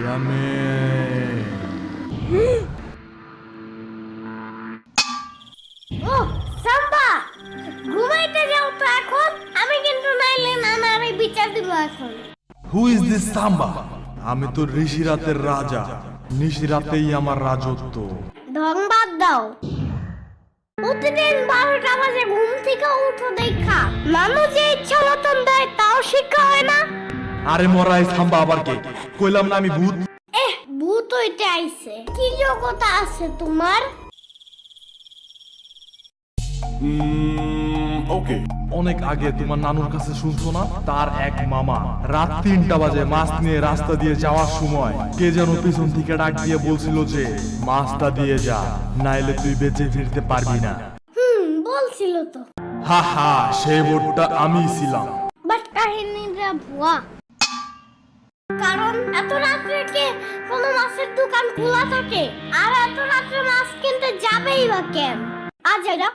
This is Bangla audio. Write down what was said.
ও সাম্বা, ঘুমাইতে যাও তো এখন, আমি কিন্তু নাইলে নানারে বিচার দিব এখন। হু ইজ দিস সাম্বা? আমি তো ঋষিরাতের রাজা, নিশিরাতেই আমার রাজত্ব। ঢং বাদ দাও। প্রতিদিন 12টা বাজে ঘুম থেকে উঠো দেখা মানুষ যে ইচ্ছা মতন দেয় তাও শিক্ষা হয় না। আরে মরাই সাম্বা আবার কে? কইলাম না আমি ভূত। ভূত হইতে আইছে, কি যোগ্যতা আছে তোমার? ওকে, অনেক আগে তোমার নানুর কাছে শুনছো না, তার এক মামা রাত 3টা বাজে মাছ নিয়ে রাস্তা দিয়ে যাওয়ার সময় কে যেন পিছন থেকে ডাক দিয়ে বলছিল যে মাছটা দিয়ে যা, নাইলে তুই বেঁচে ফিরতে পারবি না। বলছিল তো। হা হা, সেই বোর্ডটা আমিই ছিলাম। বাট কাহিনীটা ভুয়া, কারণ এত রাত্রে কে কোনো মাছের দোকান খোলা থাকে? আর এত রাত্রে মাছ কিনতে যাবেই বা কেন? আজ এরা